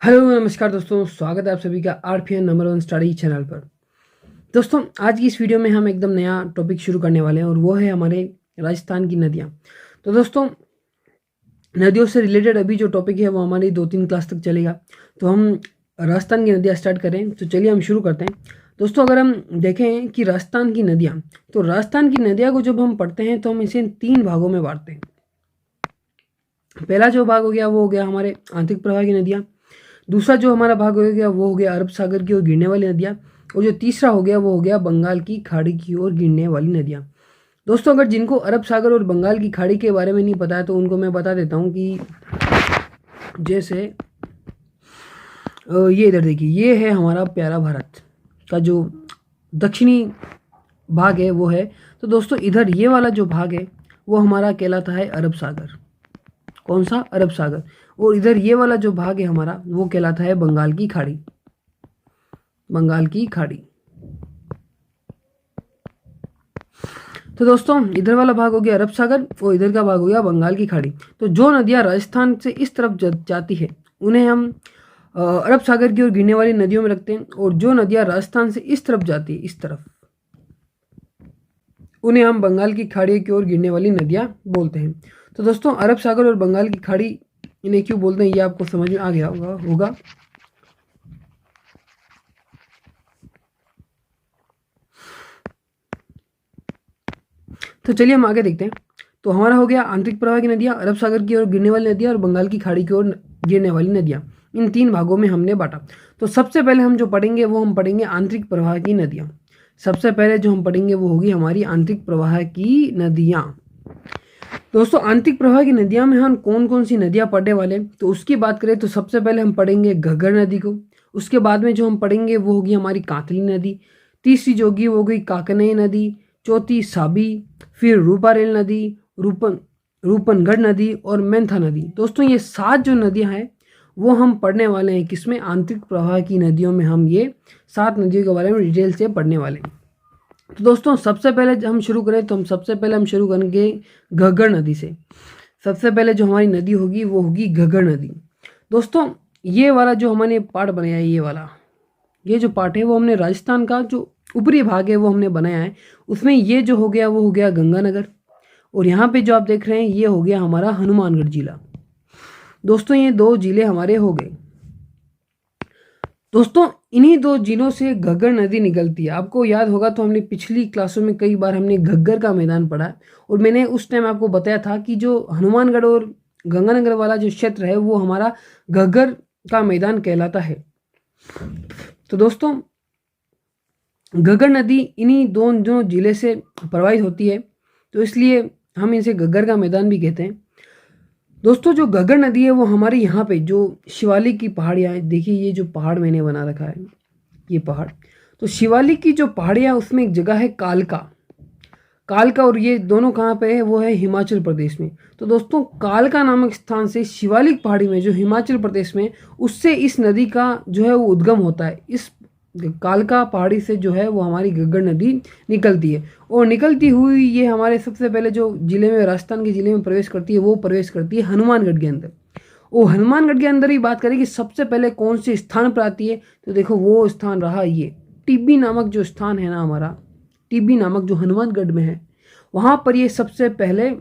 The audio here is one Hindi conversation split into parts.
हेलो नमस्कार दोस्तों, स्वागत है आप सभी का आरपीएन नंबर 1 स्टडी चैनल पर। दोस्तों आज की इस वीडियो में हम एकदम नया टॉपिक शुरू करने वाले हैं और वो है हमारे राजस्थान की नदियाँ। तो दोस्तों नदियों से रिलेटेड अभी जो टॉपिक है वो हमारी 2-3 क्लास तक चलेगा। तो हम राजस्थान की नदियाँ स्टार्ट करें तो चलिए हम शुरू करते हैं। दोस्तों अगर हम देखें कि राजस्थान की नदियाँ, तो राजस्थान की नदियाँ को जब हम पढ़ते हैं तो हम इसे 3 भागों में बांटते हैं। पहला जो भाग हो गया वो हो गया हमारे आंतरिक प्रवाह की नदियाँ। दूसरा जो हमारा भाग हो गया वो हो गया अरब सागर की ओर गिरने वाली नदियाँ। और जो तीसरा हो गया वो हो गया बंगाल की खाड़ी की ओर गिरने वाली नदियाँ। दोस्तों अगर जिनको अरब सागर और बंगाल की खाड़ी के बारे में नहीं पता है तो उनको मैं बता देता हूँ कि जैसे ये इधर देखिए, ये है हमारा प्यारा भारत का जो दक्षिणी भाग है वो है। तो दोस्तों इधर ये वाला जो भाग है वो हमारा कहलाता है अरब सागर। कौन सा? अरब सागर। और इधर ये वाला जो भाग है हमारा वो कहलाता है बंगाल की खाड़ी। बंगाल की खाड़ी। तो दोस्तों इधर वाला भाग हो गया अरब सागर और इधर का भाग हो गया बंगाल की खाड़ी। तो जो नदियां राजस्थान से इस तरफ जाती है उन्हें हम अरब सागर की ओर गिरने वाली नदियों में रखते हैं, और जो नदियां राजस्थान से इस तरफ जाती है, इस तरफ, उन्हें हम बंगाल की खाड़ी की ओर गिरने वाली नदियां बोलते हैं। तो दोस्तों अरब सागर और बंगाल की खाड़ी इन्हें क्यों बोलते हैं ये आपको समझ में आ गया होगा। तो चलिए हम आगे देखते हैं। तो हमारा हो गया आंतरिक प्रवाह की नदियाँ, अरब सागर की ओर गिरने वाली नदियाँ और बंगाल की खाड़ी की ओर गिरने वाली नदियाँ। इन 3 भागों में हमने बांटा। तो सबसे पहले हम जो पढ़ेंगे वो हम पढ़ेंगे आंतरिक प्रवाह की नदियाँ। सबसे पहले जो हम पढ़ेंगे वो होगी हमारी आंतरिक प्रवाह की नदियाँ। दोस्तों आंतरिक प्रवाह की नदियाँ में हम कौन कौन सी नदियाँ पढ़ने वाले, तो उसकी बात करें तो सबसे पहले हम पढ़ेंगे घग्गर नदी को। उसके बाद में जो हम पढ़ेंगे वो होगी हमारी कांतली नदी। तीसरी जो होगी वो होगी काकनेय नदी। चौथी साबी, फिर रूपारेल नदी, रूपनगढ़ नदी और मेंथा नदी। दोस्तों ये 7 जो नदियाँ हैं वो हम पढ़ने वाले हैं किसमें? आंतरिक प्रवाह की नदियों में हम ये 7 नदियों के बारे में डिटेल से पढ़ने वाले हैं। तो दोस्तों सबसे पहले हम शुरू करें तो हम शुरू करेंगे घग्गर नदी से। सबसे पहले जो हमारी नदी होगी वो होगी घग्गर नदी। दोस्तों ये वाला जो हमने पार्ट बनाया है, ये जो पार्ट है वो हमने राजस्थान का जो ऊपरी भाग है वो हमने बनाया है। उसमें ये जो हो गया वो हो गया गंगानगर, और यहाँ पे जो आप देख रहे हैं ये हो गया हमारा हनुमानगढ़ जिला। दोस्तों ये 2 जिले हमारे हो गए। दोस्तों इन्हीं 2 जिलों से घग्गर नदी निकलती है। आपको याद होगा तो हमने पिछली क्लासों में कई बार हमने घग्गर का मैदान पढ़ा है, और मैंने उस टाइम आपको बताया था कि जो हनुमानगढ़ और गंगानगर वाला जो क्षेत्र है वो हमारा घग्गर का मैदान कहलाता है। तो दोस्तों घग्गर नदी इन्हीं दोनों जिले से प्रवाहित होती है, तो इसलिए हम इसे घग्गर का मैदान भी कहते हैं। दोस्तों जो घग्गर नदी है वो हमारे यहाँ पे जो शिवालिक की पहाड़ियाँ हैं, देखिए ये जो पहाड़ मैंने बना रखा है, ये पहाड़, तो शिवालिक की जो पहाड़ियाँ उसमें एक जगह है कालका। कालका और ये दोनों कहाँ पे है? वो है हिमाचल प्रदेश में। तो दोस्तों कालका नामक स्थान से शिवालिक पहाड़ी में जो हिमाचल प्रदेश में, उससे इस नदी का जो है वो उद्गम होता है। इस कालका पहाड़ी से जो है वो हमारी घग्गर नदी निकलती है, और निकलती हुई ये हमारे सबसे पहले जो जिले में, राजस्थान के जिले में प्रवेश करती है वो प्रवेश करती है हनुमानगढ़ के अंदर। और हनुमानगढ़ के अंदर ही बात करें कि सबसे पहले कौन से स्थान पर आती है, तो देखो वो स्थान रहा ये टिब्बी नामक जो स्थान है ना हमारा, टिब्बी नामक जो हनुमानगढ़ में है, वहाँ पर ये सबसे पहले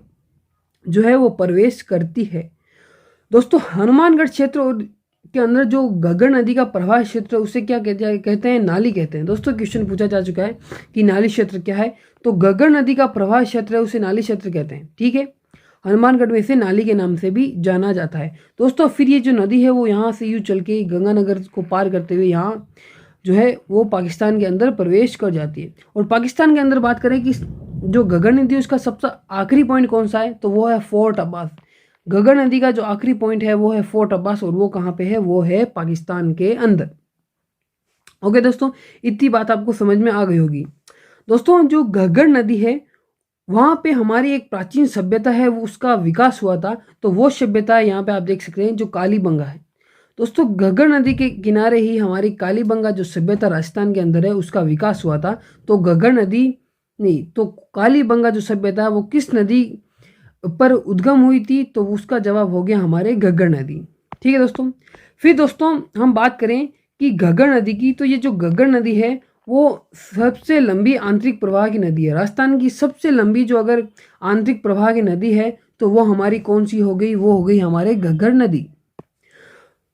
जो है वो प्रवेश करती है। दोस्तों हनुमानगढ़ क्षेत्र के अंदर जो घग्गर नदी का प्रवाह क्षेत्र है उसे क्या कहते हैं? नाली कहते हैं। दोस्तों क्वेश्चन पूछा जा चुका है कि नाली क्षेत्र क्या है, तो घग्गर नदी का प्रवाह क्षेत्र है उसे नाली क्षेत्र कहते हैं। ठीक है, हनुमानगढ़ में इसे नाली के नाम से भी जाना जाता है। दोस्तों फिर ये जो नदी है वो यहाँ से यूँ चल के गंगानगर को पार करते हुए यहाँ जो है वो पाकिस्तान के अंदर प्रवेश कर जाती है। और पाकिस्तान के अंदर बात करें कि जो घग्गर नदी है उसका सबसे आखिरी पॉइंट कौन सा है, तो वो है फोर्ट अब्बास। घग्गर नदी का जो आखिरी पॉइंट है वो है फोर्ट अब्बास, और वो कहाँ पे है? वो है पाकिस्तान के अंदर। ओके दोस्तों इतनी बात आपको समझ में आ गई होगी। दोस्तों जो घग्गर नदी है वहाँ पे हमारी एक प्राचीन सभ्यता है वो उसका विकास हुआ था। तो वो सभ्यता यहाँ पे आप देख सकते हैं जो कालीबंगा है। दोस्तों घग्गर नदी के किनारे ही हमारी कालीबंगा जो सभ्यता राजस्थान के अंदर है उसका विकास हुआ था। तो घग्गर नदी नहीं, तो कालीबंगा जो सभ्यता है वो किस नदी पर उद्गम हुई थी, तो उसका जवाब हो गया हमारे घग्गर नदी। ठीक है दोस्तों। फिर दोस्तों हम बात करें कि घग्गर नदी की, तो ये जो घग्गर नदी है वो सबसे लंबी आंतरिक प्रवाह की नदी है। राजस्थान की सबसे लंबी जो अगर आंतरिक प्रवाह की नदी है तो वो हमारी कौन सी हो गई, वो हो गई हमारे घग्गर नदी।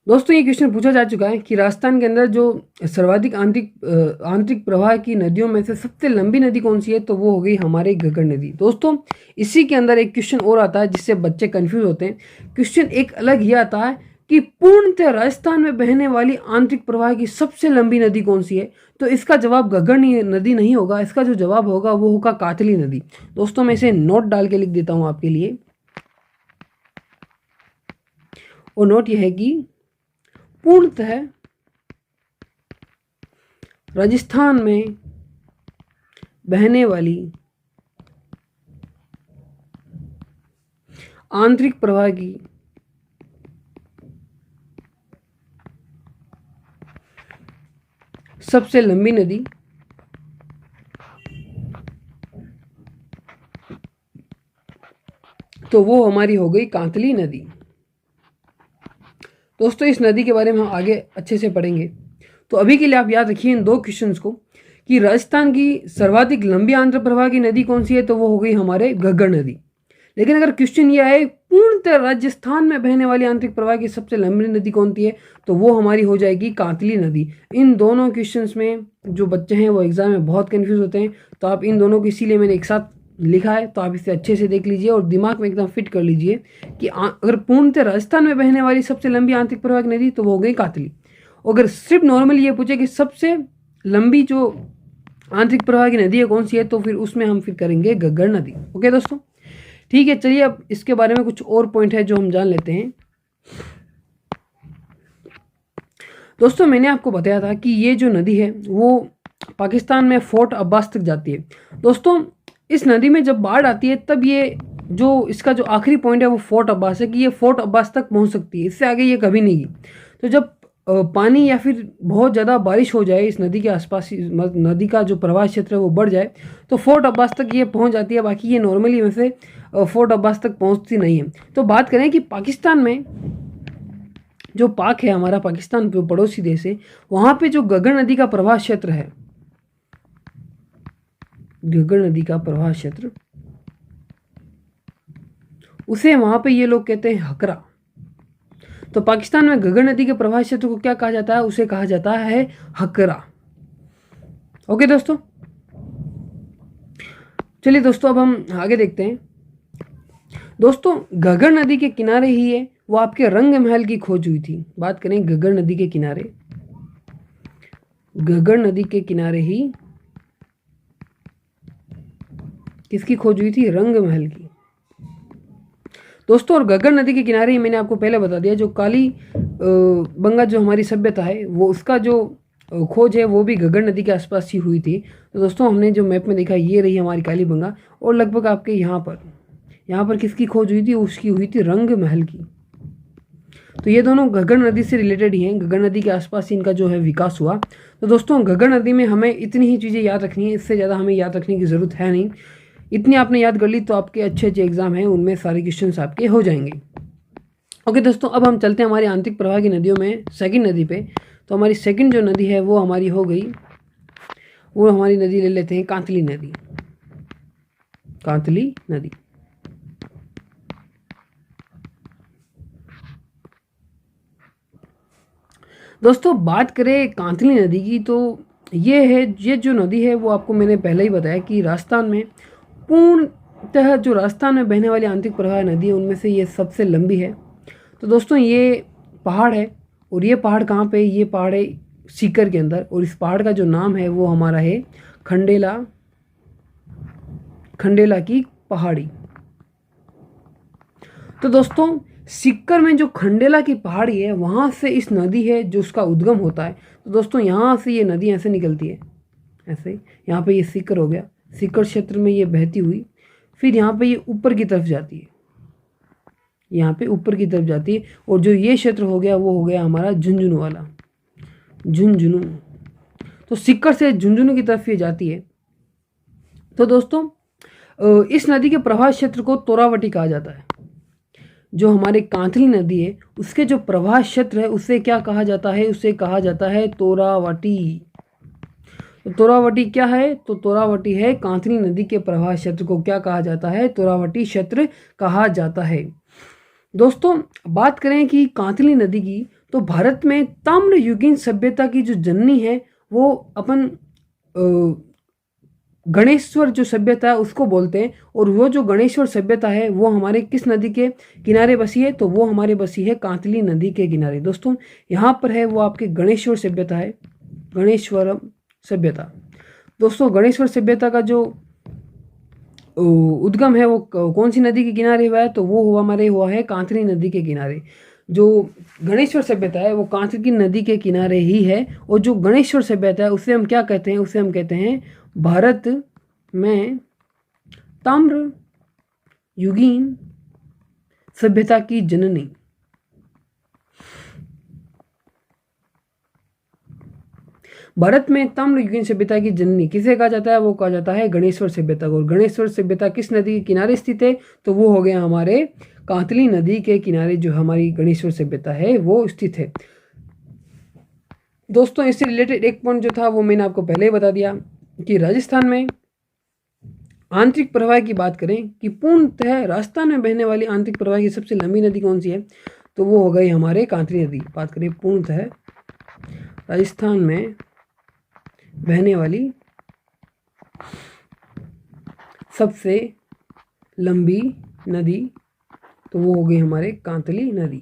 दोस्तों ये क्वेश्चन पूछा जा चुका है कि राजस्थान के अंदर जो सर्वाधिक आंतरिक प्रवाह की नदियों में से सबसे लंबी नदी कौन सी है, तो वो हो गई हमारे घग्गर नदी। दोस्तों इसी के अंदर एक क्वेश्चन और आता है जिससे बच्चे कंफ्यूज होते हैं। क्वेश्चन एक अलग ये आता है कि पूर्णतः राजस्थान में बहने वाली आंतरिक प्रवाह की सबसे लंबी नदी कौन सी है, तो इसका जवाब घग्गर नदी नहीं होगा। इसका जो जवाब होगा वो होगा कातली नदी। दोस्तों मैं इसे नोट डाल के लिख देता हूं आपके लिए, और नोट यह है कि पूर्णतः राजस्थान में बहने वाली आंतरिक प्रवाह की सबसे लंबी नदी तो वो हमारी हो गई कांतली नदी। दोस्तों इस नदी के बारे में हम आगे अच्छे से पढ़ेंगे, तो अभी के लिए आप याद रखिए इन दो क्वेश्चंस को कि राजस्थान की सर्वाधिक लंबी आंतरिक प्रवाह की नदी कौन सी है, तो वो हो गई हमारे घग्गर नदी। लेकिन अगर क्वेश्चन ये आए पूर्णतः राजस्थान में बहने वाली आंतरिक प्रवाह की सबसे लंबी नदी कौन सी है, तो वो हमारी हो जाएगी कांतली नदी। इन दोनों क्वेश्चंस में जो बच्चे हैं वो एग्जाम में बहुत कंफ्यूज होते हैं, तो आप इन दोनों को इसीलिए मैंने एक साथ लिखा है, तो आप इसे अच्छे से देख लीजिए और दिमाग में एकदम फिट कर लीजिए कि अगर पूर्णतः राजस्थान में बहने वाली सबसे लंबी आंतरिक प्रवाह की नदी तो वो हो गई कातली। अगर सिर्फ नॉर्मली ये पूछे कि सबसे लंबी जो आंतरिक प्रवाह की नदी है कौन सी है, तो फिर उसमें हम फिर करेंगे घग्गर नदी। ओके दोस्तों, ठीक है। चलिए अब इसके बारे में कुछ और पॉइंट है जो हम जान लेते हैं। दोस्तों मैंने आपको बताया था कि ये जो नदी है वो पाकिस्तान में फोर्ट अब्बास तक जाती है। दोस्तों इस नदी में जब बाढ़ आती है तब ये जो इसका जो आखिरी पॉइंट है वो फोर्ट अब्बास है कि ये फोर्ट अब्बास तक पहुंच सकती है, इससे आगे ये कभी नहीं गई। तो जब पानी या फिर बहुत ज़्यादा बारिश हो जाए इस नदी के आसपास, नदी का जो प्रवाह क्षेत्र है वो बढ़ जाए, तो फोर्ट अब्बास तक ये पहुंच जाती है। बाकी ये नॉर्मली वैसे फोर्ट अब्बास तक पहुंचती नहीं है। तो बात करें कि पाकिस्तान में जो पाक है हमारा, पाकिस्तान जो पड़ोसी देश है, वहाँ पे जो घग्गर नदी का प्रवाह क्षेत्र है, घग्गर नदी का प्रवाह क्षेत्र, उसे वहाँ पे ये लोग कहते हैं हकरा। तो पाकिस्तान में घग्गर नदी के प्रवाह क्षेत्र को क्या कहा जाता है, उसे कहा जाता है हकरा। ओके दोस्तों, चलिए दोस्तों अब हम आगे देखते हैं। दोस्तों घग्गर नदी के किनारे ही है वो आपके रंग महल की खोज हुई थी। बात करें घग्गर नदी के किनारे, घग्गर नदी के किनारे ही किसकी खोज हुई थी, रंग महल की। दोस्तों और घग्गर नदी के किनारे ही मैंने आपको पहले बता दिया जो काली बंगा जो हमारी सभ्यता है वो उसका जो खोज है वो भी घग्गर नदी के आसपास ही हुई थी। तो दोस्तों हमने जो मैप में देखा ये रही हमारी काली बंगा, और लगभग आपके यहाँ पर किसकी खोज हुई थी, उसकी हुई थी रंग महल की। तो ये दोनों घग्गर नदी से रिलेटेड ही हैं, घग्गर नदी के आसपास इनका जो है विकास हुआ। तो दोस्तों घग्गर नदी में हमें इतनी ही चीज़ें याद रखनी है, इससे ज़्यादा हमें याद रखने की ज़रूरत है नहीं। इतनी आपने याद कर ली तो आपके अच्छे अच्छे एग्जाम हैं उनमें सारे क्वेश्चन आपके हो जाएंगे। ओके दोस्तों, अब हम चलते हैं हमारी आंतरिक प्रवाह की नदियों में सेकंड नदी पे। तो हमारी सेकंड जो नदी है वो हमारी हो गई, वो हमारी नदी ले लेते हैं कांतली नदी। कांतली नदी, दोस्तों बात करें कांतली नदी की तो ये जो नदी है वो आपको मैंने पहले ही बताया कि राजस्थान में पूर्णतः जो राजस्थान में बहने वाली आंतरिक प्रवाह नदी है उनमें से ये सबसे लंबी है। तो दोस्तों ये पहाड़ है, और ये पहाड़ कहाँ पे, ये पहाड़ है सीकर के अंदर, और इस पहाड़ का जो नाम है वो हमारा है खंडेला, खंडेला की पहाड़ी। तो दोस्तों सीकर में जो खंडेला की पहाड़ी है वहाँ से इस नदी है जो उसका उद्गम होता है। तो दोस्तों यहाँ से ये नदी ऐसे निकलती है, ऐसे यहाँ पे ये सीकर हो गया, सीकर क्षेत्र में ये बहती हुई फिर यहाँ पे ये ऊपर की तरफ जाती है, यहाँ पे ऊपर की तरफ जाती है, और जो ये क्षेत्र हो गया वो हो गया हमारा झुंझुनू वाला, झुंझुनू। तो सीकर से झुंझुनू की तरफ ये जाती है। तो दोस्तों इस नदी के प्रवाह क्षेत्र को तोरावटी कहा जाता है। जो हमारे कांतली नदी है उसके जो प्रवाह क्षेत्र है उसे क्या कहा जाता है? उसे कहा जाता है तोरावटी। तो तोरावटी क्या है? तो तोरावटी है कांतली नदी के प्रवाह क्षेत्र को क्या कहा जाता है? तोरावटी क्षेत्र कहा जाता है। दोस्तों बात करें कि कांतली नदी की, तो भारत में ताम्रयुगीन सभ्यता की जो जननी है वो अपन गणेश्वर जो सभ्यता है उसको बोलते हैं। और वो जो गणेश्वर सभ्यता है वो हमारे किस नदी के किनारे बसी है? तो वो हमारे बसी है कांतली नदी के किनारे। दोस्तों यहाँ पर है वो आपके गणेश्वर सभ्यता है, गणेश्वरम सभ्यता। दोस्तों गणेश्वर सभ्यता का जो उद्गम है वो कौन सी नदी के किनारे हुआ है? तो वो हुआ है कांतली नदी के किनारे। जो गणेश्वर सभ्यता है वो कांतली नदी के किनारे ही है। और जो गणेश्वर सभ्यता है उसे हम क्या कहते हैं? उसे हम कहते हैं भारत में ताम्र युगीन सभ्यता की जननी। भारत में ताम्रयुगीन सभ्यता की जननी किसे कहा जाता है? वो कहा जाता है गणेश्वर सभ्यता को। और गणेश्वर सभ्यता किस नदी के किनारे स्थित है? तो वो हो गया हमारे कांतली नदी के किनारे जो हमारी गणेश्वर सभ्यता है वो स्थित है। दोस्तों इससे रिलेटेड एक पॉइंट जो था वो मैंने आपको पहले ही बता दिया कि राजस्थान में आंतरिक प्रवाह की बात करें कि पूर्णतः राजस्थान में बहने वाली आंतरिक प्रवाह की सबसे लंबी नदी कौन सी है? तो वो हो गई हमारे कांतली नदी। बात करें पूर्णतः राजस्थान में बहने वाली सबसे लंबी नदी, तो वो हो गई हमारे कांतली नदी।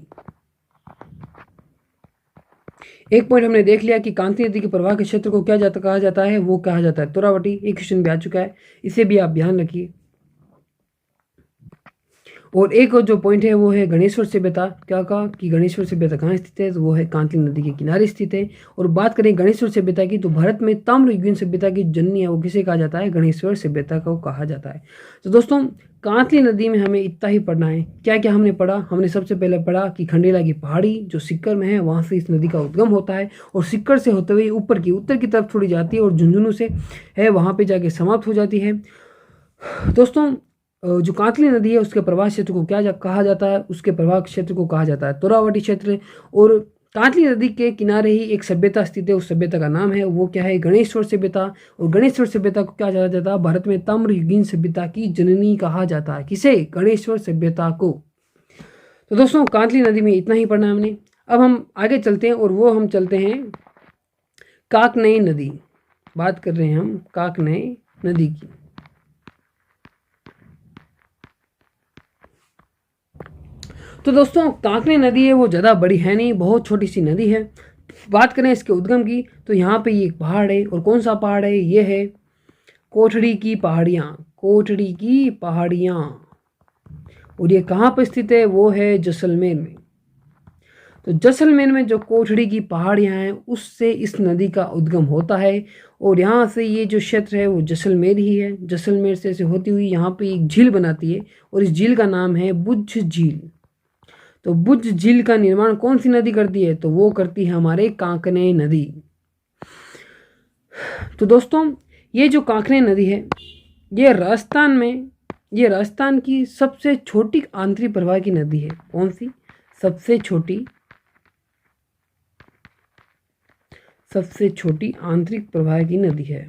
एक पॉइंट हमने देख लिया कि कांतली नदी के प्रवाह के क्षेत्र को क्या कहा जाता है? वो कहा जाता है तोरावटी। एक क्वेश्चन भी आ चुका है, इसे भी आप ध्यान रखिए। और एक और जो पॉइंट है वो है गणेश्वर सभ्यता। क्या कहा कि गणेश्वर सभ्यता कहाँ स्थित है? तो वो है कांतली नदी के किनारे स्थित है। और बात करें गणेश्वर सभ्यता की, तो भारत में ताम्रयुगीन सभ्यता की जननी है वो किसे कहा जाता है? गणेश्वर सभ्यता को कहा जाता है। तो दोस्तों कांतली नदी में हमें इतना ही पढ़ना है। क्या क्या हमने पढ़ा? हमने सबसे पहले पढ़ा कि खंडेला की पहाड़ी जो सिक्कर में है वहाँ से इस नदी का उद्गम होता है और सिक्कर से होते हुए ऊपर की उत्तर की तरफ थोड़ी जाती है और झुंझुनू से है वहाँ पे जाके समाप्त हो जाती है। दोस्तों जो कांतली नदी है उसके प्रवाह क्षेत्र को क्या कहा जाता है? उसके प्रवाह क्षेत्र को कहा जाता है तोरावटी क्षेत्र। और कांतली नदी के किनारे ही एक सभ्यता स्थित है, उस सभ्यता का नाम है वो क्या है? गणेश्वर सभ्यता। और गणेश्वर सभ्यता को क्या कहा जाता है? भारत में ताम्रयुगीन सभ्यता की जननी कहा जाता है। किसे? गणेश्वर सभ्यता को। तो दोस्तों कांतली नदी में इतना ही पढ़ना है हमने। अब हम आगे चलते हैं और वो हम चलते हैं काकनई नदी। बात कर रहे हैं हम काकनई नदी की। तो दोस्तों कांकरे नदी है वो ज़्यादा बड़ी है नहीं, बहुत छोटी सी नदी है। बात करें इसके उद्गम की, तो यहाँ पे ये एक पहाड़ है। और कौन सा पहाड़ है? ये है कोठड़ी की पहाड़ियाँ। कोठड़ी की पहाड़ियाँ। और ये कहाँ पर स्थित है? वो है जैसलमेर में। तो जैसलमेर में जो कोठड़ी की पहाड़ियाँ हैं उससे इस नदी का उद्गम होता है। और यहाँ से ये जो क्षेत्र है वो जैसलमेर ही है। जैसलमेर से होती हुई यहाँ पे एक झील बनाती है और इस झील का नाम है बुझ झील। तो बुझ झील का निर्माण कौन सी नदी करती है? तो वो करती है हमारे कांकने नदी। तो दोस्तों ये जो कांकने नदी है ये राजस्थान की सबसे छोटी आंतरिक प्रवाह की नदी है। कौन सी? सबसे छोटी आंतरिक प्रवाह की नदी है।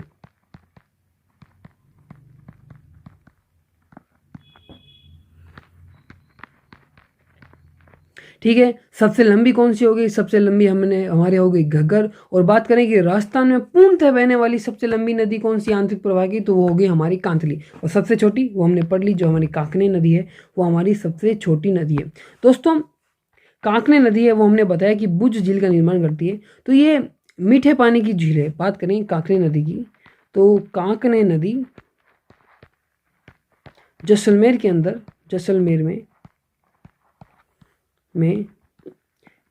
ठीक है। सबसे लंबी कौन सी होगी? सबसे लंबी हमारे हो गई घग्गर। और बात करें कि राजस्थान में पूर्णतः बहने वाली सबसे लंबी नदी कौन सी आंतरिक प्रवाह की? तो वो होगी हमारी कांतली। और सबसे छोटी वो हमने पढ़ ली, जो हमारी कांकने नदी है वो हमारी सबसे छोटी नदी है। दोस्तों कांकने नदी है वो हमने बताया कि बुझ झील का निर्माण करती है। तो ये मीठे पानी की झील है। बात करें कांकने नदी की, तो कांकने नदी जैसलमेर के अंदर, जैसलमेर में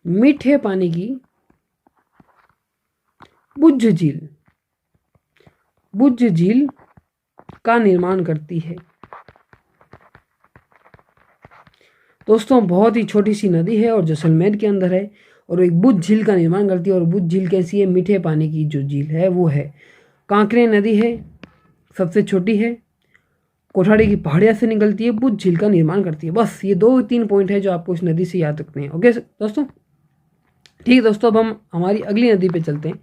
मीठे पानी की बुझ झील का निर्माण करती है। दोस्तों बहुत ही छोटी सी नदी है और जैसलमेर के अंदर है और एक बुझ झील का निर्माण करती है। और बुझ झील कैसी है? मीठे पानी की जो झील है वो है। कांकरे नदी है, सबसे छोटी है। कोठाड़ी की पहाड़ियाँ से निकलती है, बुद्ध झील का निर्माण करती है। बस ये 2-3 पॉइंट है जो आपको इस नदी से याद रखते हैं। ओके दोस्तों, ठीक है दोस्तों, अब हम हमारी अगली नदी पे चलते हैं।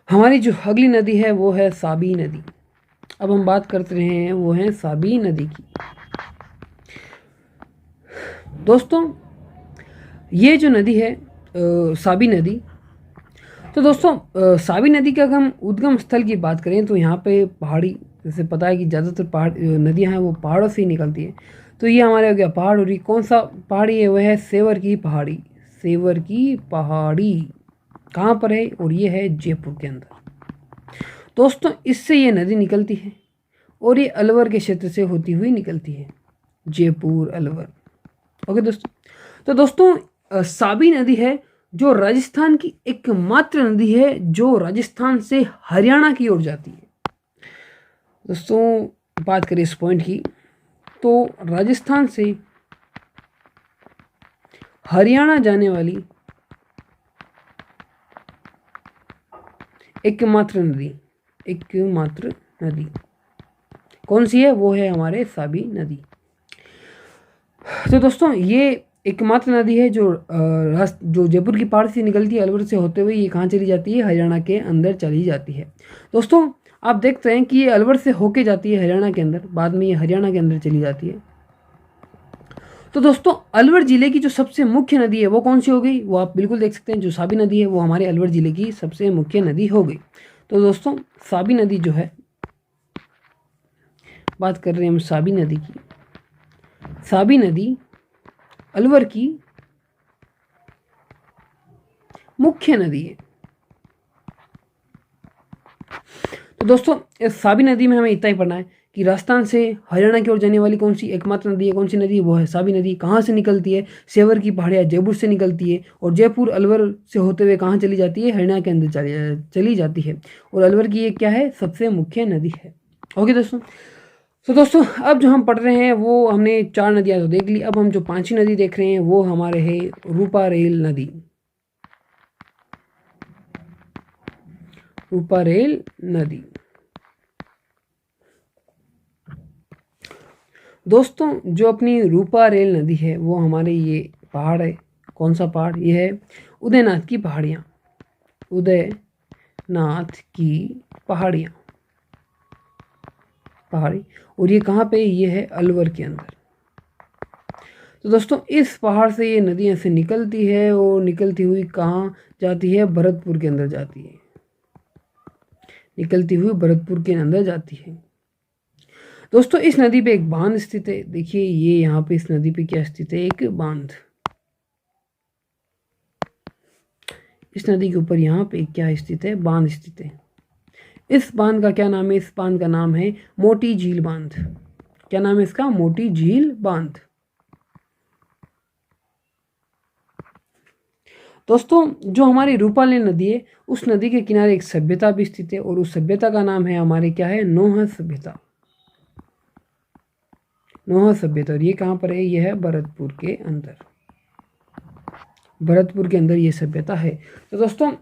हमारी जो अगली नदी है वो है साबी नदी। अब हम बात करते रहे हैं वो है साबी नदी की। दोस्तों ये जो नदी है साबी नदी, तो दोस्तों साबी नदी का अगर हम उद्गम स्थल की बात करें तो यहाँ पे पहाड़ी, जैसे पता है कि ज़्यादातर पहाड़ नदियाँ हैं वो पहाड़ों से ही निकलती है। तो ये हमारे हो गया पहाड़, और ये कौन सा पहाड़ी है, वह है सेवर की पहाड़ी। सेवर की पहाड़ी कहाँ पर है, और ये है जयपुर के अंदर। दोस्तों इससे ये नदी निकलती है और ये अलवर के क्षेत्र से होती हुई निकलती है, जयपुर अलवर। ओके दोस्तों, तो दोस्तों साबी नदी है जो राजस्थान की एकमात्र नदी है जो राजस्थान से हरियाणा की ओर जाती है। दोस्तों बात करें इस पॉइंट की, तो राजस्थान से हरियाणा जाने वाली एकमात्र नदी कौन सी है, वो है हमारे साबी नदी। तो दोस्तों ये एकमात्र नदी है जो जयपुर की पहाड़ से निकलती है, अलवर से होते हुए ये कहाँ चली जाती है, हरियाणा के अंदर चली जाती है। दोस्तों आप देखते हैं कि ये अलवर से होके जाती है हरियाणा के अंदर, बाद में ये हरियाणा के अंदर चली जाती है। तो दोस्तों अलवर जिले की जो सबसे मुख्य नदी है वो कौन सी हो गई, वो आप बिल्कुल देख सकते हैं, जो साबी नदी है वो हमारे अलवर जिले की सबसे मुख्य नदी हो गई। तो दोस्तों साबी नदी जो है, बात कर रहे हैं हम साबी नदी की। साबी नदी अलवर की मुख्य नदी है। तो दोस्तों इस साबी नदी में हमें इतना ही पढ़ना है कि राजस्थान से हरियाणा की ओर जाने वाली कौन सी एकमात्र नदी है, कौन सी नदी है, वो है साबी नदी। कहाँ से निकलती है, सेवर की पहाड़ियाँ जयपुर से निकलती है, और जयपुर अलवर से होते हुए कहाँ चली जाती है, हरियाणा के अंदर चली जाती है, और अलवर की ये क्या है, सबसे मुख्य नदी है। ओके दोस्तों, तो दोस्तों अब जो हम पढ़ रहे हैं वो हमने 4 नदियाँ तो देख ली। अब हम जो 5वीं नदी देख रहे हैं वो हमारे है रूपारेल नदी। रूपारेल नदी दोस्तों, जो अपनी रूपारेल नदी है वो हमारे ये पहाड़ है, कौन सा पहाड़, ये है उदयनाथ की पहाड़ियाँ। उदयनाथ की पहाड़ी, और ये कहाँ पे, ये है अलवर के अंदर। तो दोस्तों इस पहाड़ से ये नदी ऐसे निकलती है, और निकलती हुई कहाँ जाती है, भरतपुर के अंदर जाती है, निकलती हुई भरतपुर के अंदर जाती है। दोस्तों इस नदी पे एक बांध स्थित है। देखिए ये यहाँ पे इस नदी पे क्या स्थित है, एक बांध। इस नदी के ऊपर यहाँ पे क्या स्थित है, बांध स्थित है। इस बांध का क्या नाम है, इस बांध का नाम है मोटी झील बांध। क्या नाम है इसका, मोटी झील बांध। दोस्तों जो हमारी रूपारेल नदी है उस नदी के किनारे एक सभ्यता भी स्थित है, और उस सभ्यता का नाम है हमारे क्या है, नोहा सभ्यता। नोहा सभ्यता, और ये कहाँ पर है, ये है भरतपुर के अंदर। भरतपुर के अंदर ये सभ्यता है। तो दोस्तों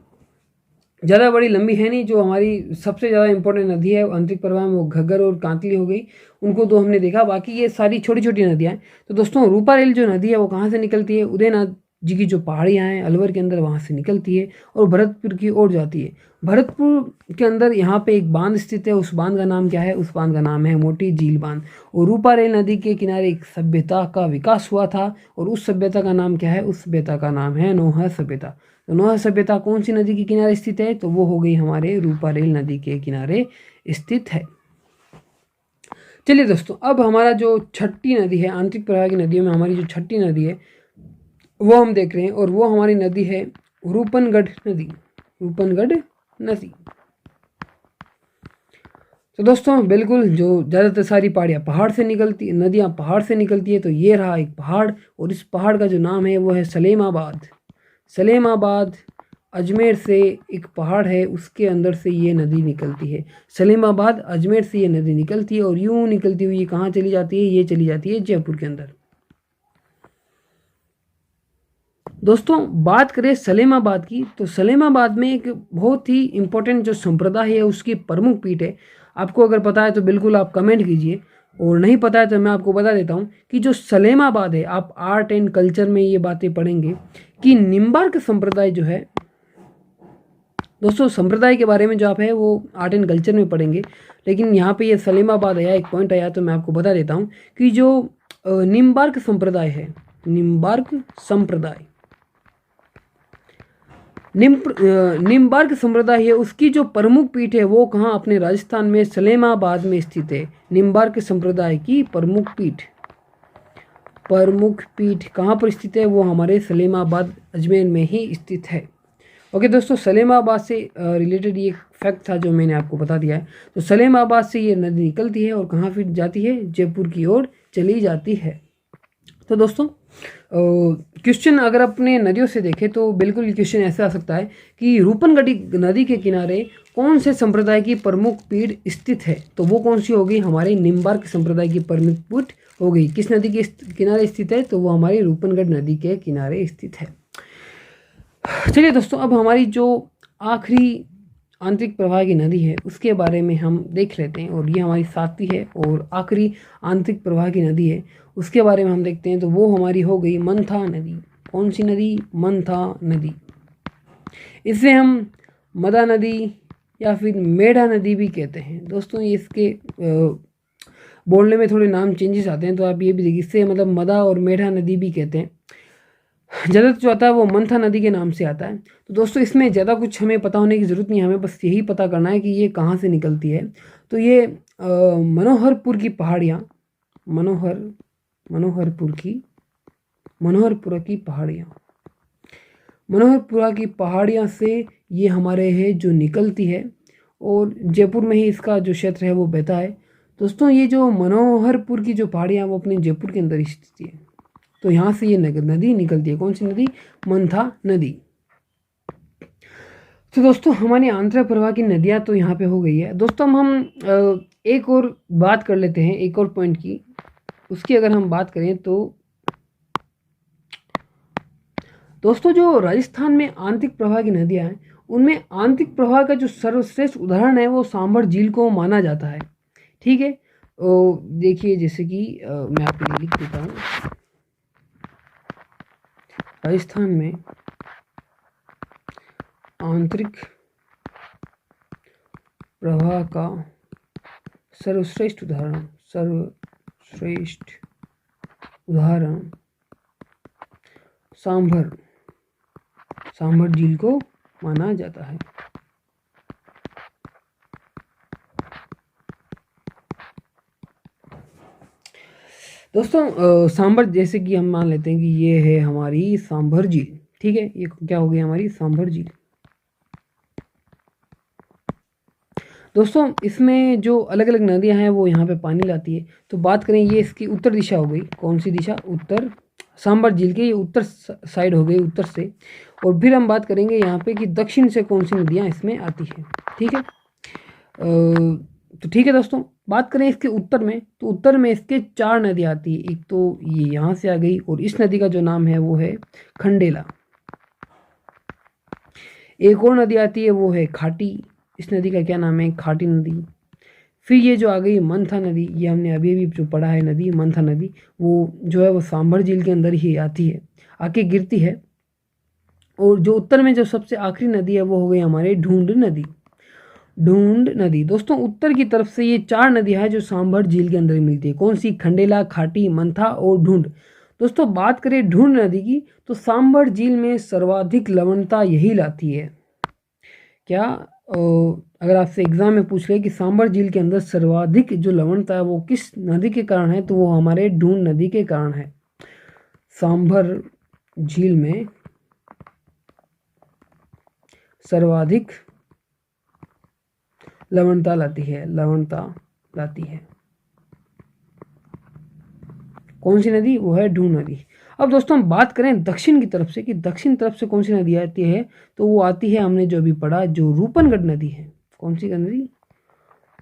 ज़्यादा बड़ी लंबी है नहीं, जो हमारी सबसे ज़्यादा इंपॉर्टेंट नदी है आंतरिक प्रवाह में वो घग्गर और कांतली हो गई, उनको तो हमने देखा, बाकी ये सारी छोटी छोटी नदियाँ हैं। तो दोस्तों रूपारेल जो नदी है वो कहाँ से निकलती है, उदयनाथ जी की जो पहाड़ियाँ हैं अलवर के अंदर वहाँ से निकलती है और भरतपुर की ओर जाती है। भरतपुर के अंदर यहाँ पे एक बांध स्थित है, उस बांध का नाम क्या है, उस बांध का नाम है मोटी झील बांध। और रूपारेल नदी के किनारे एक सभ्यता का विकास हुआ था, और उस सभ्यता का नाम क्या है, उस सभ्यता का नाम है नोहा सभ्यता। तो नोहा सभ्यता कौन सी नदी के किनारे स्थित है, तो वो हो गई हमारे रूपारेल नदी के किनारे स्थित है। चलिए दोस्तों अब हमारा जो छठी नदी है, आंतरिक प्रवाह की नदियों में हमारी जो छठी नदी है वो हम देख रहे हैं, और वो हमारी नदी है रूपनगढ़ नदी। रूपनगढ़ नदी। तो दोस्तों बिल्कुल जो ज़्यादातर सारी पहाड़ियाँ पहाड़ से निकलती, नदियाँ पहाड़ से निकलती है, तो ये रहा एक पहाड़, और इस पहाड़ का जो नाम है वो है सलेमाबाद। सलेमाबाद अजमेर से एक पहाड़ है, उसके अंदर से ये नदी निकलती है। सलेमाबाद अजमेर से ये नदी निकलती है, और यूँ निकलती हुई ये कहाँ चली जाती है, ये चली जाती है जयपुर के अंदर। दोस्तों बात करें सलेमाबाद की, तो सलेमाबाद में एक बहुत ही इम्पोर्टेंट जो संप्रदाय है उसकी प्रमुख पीठ है। आपको अगर पता है तो बिल्कुल आप कमेंट कीजिए, और नहीं पता है तो मैं आपको बता देता हूँ कि जो सलेमाबाद है, आप आर्ट एंड कल्चर में ये बातें पढ़ेंगे कि निम्बार्क संप्रदाय जो है, दोस्तों संप्रदाय के बारे में जो आप है वो आर्ट एंड कल्चर में पढ़ेंगे, लेकिन यहाँ पे ये सलेमाबाद आया, एक पॉइंट आया, तो मैं आपको बता देता हूँ कि जो निम्बार्क संप्रदाय है, निम्बार्क संप्रदाय, निम्बार्क संप्रदाय है, उसकी जो प्रमुख पीठ है वो कहाँ, अपने राजस्थान में सलेमाबाद में स्थित है। निम्बार्क संप्रदाय की प्रमुख पीठ कहाँ पर स्थित है, वो हमारे सलेमाबाद अजमेर में ही स्थित है। ओके दोस्तों, सलेमाबाद से रिलेटेड ये फैक्ट था जो मैंने आपको बता दिया है। तो सलेमाबाद से ये नदी निकलती है और कहाँ फिर जाती है, जयपुर की ओर चली जाती है। तो दोस्तों क्वेश्चन अगर अपने नदियों से देखें तो बिल्कुल क्वेश्चन ऐसा आ सकता है कि रूपनगढ़ी नदी के किनारे कौन से संप्रदाय की प्रमुख पीठ स्थित है, तो वो कौन सी होगी, हमारे निम्बार्क संप्रदाय की प्रमुख पीठ हो गई। किस नदी के किनारे स्थित है, तो वो हमारी रूपनगढ़ नदी के किनारे स्थित है। चलिए दोस्तों, अब हमारी जो आखिरी आंतरिक प्रवाह की नदी है उसके बारे में हम देख लेते हैं, और ये हमारी 7वीं है और आखिरी आंतरिक प्रवाह की नदी है, उसके बारे में हम देखते हैं। तो वो हमारी हो गई मंथा नदी। कौन सी नदी, मंथा नदी। इसे हम मदा नदी या फिर मेढ़ा नदी भी कहते हैं। दोस्तों ये इसके बोलने में थोड़े नाम चेंजेस आते हैं, तो आप ये भी देखिए, इससे मतलब मदा और मेढ़ा नदी भी कहते हैं। ज़्यादा जो आता है वो मंथा नदी के नाम से आता है। तो दोस्तों इसमें ज़्यादा कुछ हमें पता होने की ज़रूरत नहीं है, हमें बस यही पता करना है कि ये कहाँ से निकलती है। तो ये मनोहरपुर की पहाड़ियाँ, मनोहरपुरा की पहाड़ियाँ से ये हमारे है जो निकलती है, और जयपुर में ही इसका जो क्षेत्र है वो बहता है। दोस्तों ये जो मनोहरपुर की जो पहाड़ियाँ वो अपने जयपुर के अंदर स्थित है। तो यहाँ से ये नदी निकलती है। कौन सी नदी, मंथा नदी। तो दोस्तों हमारी आंतरिक प्रवाह की नदियाँ तो यहाँ पे हो गई है। दोस्तों हम एक और बात कर लेते हैं, एक और पॉइंट की। उसकी अगर हम बात करें तो दोस्तों जो राजस्थान में आंतरिक प्रवाह की नदियाँ हैं उनमें आंतरिक प्रवाह का जो सर्वश्रेष्ठ उदाहरण है वो सांभर झील को माना जाता है। ठीक है, देखिए जैसे कि मैं आपके लिए लिख देता हूँ। राजस्थान में आंतरिक प्रवाह का सर्वश्रेष्ठ उदाहरण सांभर झील को माना जाता है। दोस्तों सांभर, जैसे कि हम मान लेते हैं कि ये है हमारी सांभर झील। ठीक है, ये क्या हो गई हमारी सांभर झील। दोस्तों इसमें जो अलग अलग नदियां हैं वो यहाँ पे पानी लाती है। तो बात करें, ये इसकी उत्तर दिशा हो गई। कौन सी दिशा, उत्तर। सांभर झील के ये उत्तर साइड हो गई, उत्तर से। और फिर हम बात करेंगे यहाँ पे कि दक्षिण से कौन सी नदियाँ इसमें आती है। ठीक है, तो ठीक है दोस्तों, बात करें इसके उत्तर में, तो उत्तर में इसके 4 नदियाँ आती है। एक तो ये यहाँ से आ गई, और इस नदी का जो नाम है वो है खंडेला। एक और नदी आती है वो है खाटी। इस नदी का क्या नाम है, खाटी नदी। फिर ये जो आ गई मंथा नदी, ये हमने अभी अभी जो पढ़ा है नदी, मंथा नदी, वो जो है वो सांभर झील के अंदर ही आती है, आके गिरती है। और जो उत्तर में जो सबसे आखिरी नदी है वो हो गई हमारे ढूंढ नदी। दोस्तों उत्तर की तरफ से ये 4 नदियाँ हैं जो सांभर झील के अंदर मिलती है। कौन सी, खंडेला, खाटी, मंथा और ढूंढ। दोस्तों बात करें ढूंढ नदी की, तो सांभर झील में सर्वाधिक लवणता यही लाती है। क्या, अगर आपसे एग्जाम में पूछ ले कि सांभर झील के अंदर सर्वाधिक जो लवणता है वो किस नदी के कारण है, तो वो हमारे ढूंढ नदी के कारण है। सांभर झील में सर्वाधिक लवणता लाती है। कौन सी नदी, वो है ढूंढ नदी। अब दोस्तों हम बात करें दक्षिण की तरफ से कि दक्षिण तरफ से कौन सी नदी आती है, तो वो आती है, हमने जो अभी पढ़ा, जो रूपनगढ़ नदी है। कौन सी नदी,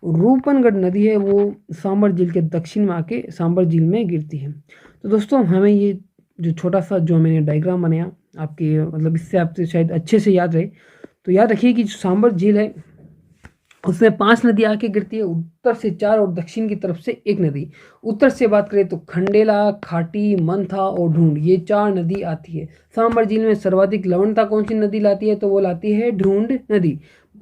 रूपनगढ़ नदी है, वो सांभर झील के दक्षिण में आके सांभर झील में गिरती है। तो दोस्तों हमें ये जो छोटा सा जो मैंने डायग्राम बनाया आपके मतलब इससे आपसे शायद अच्छे से याद रहे। तो याद रखिए कि जो सांबर झील है उसमें 5 नदी आके गिरती है, उत्तर से 4 और दक्षिण की तरफ से 1 नदी। उत्तर से बात करें तो खंडेला, खाटी, मंथा और ढूंढ, ये 4 नदी आती है। सांबर झील में सर्वाधिक लवणता कौन सी नदी लाती है, तो वो लाती है ढूंढ नदी।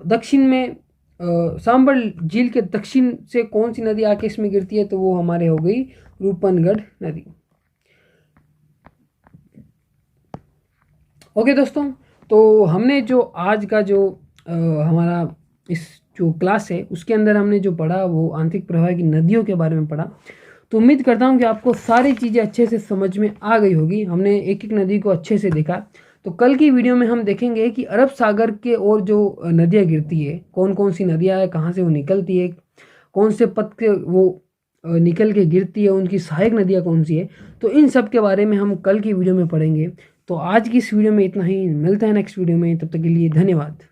दक्षिण में सांबर झील के दक्षिण से कौन सी नदी आके इसमें गिरती है, तो वो हमारे हो गई रूपनगढ़ नदी। ओके दोस्तों, तो हमने जो आज का जो हमारा इस जो क्लास है उसके अंदर हमने जो पढ़ा वो आंतरिक प्रवाह की नदियों के बारे में पढ़ा। तो उम्मीद करता हूँ कि आपको सारी चीज़ें अच्छे से समझ में आ गई होगी। हमने एक एक नदी को अच्छे से देखा। तो कल की वीडियो में हम देखेंगे कि अरब सागर के और जो नदियाँ गिरती है, कौन कौन सी नदियाँ है, कहाँ से वो निकलती है, कौन से पथ के वो निकल के गिरती है, उनकी सहायक नदियाँ कौन सी है। तो इन सब के बारे में हम कल की वीडियो में पढ़ेंगे। तो आज की इस वीडियो में इतना ही, मिलते हैं नेक्स्ट वीडियो में, तब तक के लिए धन्यवाद।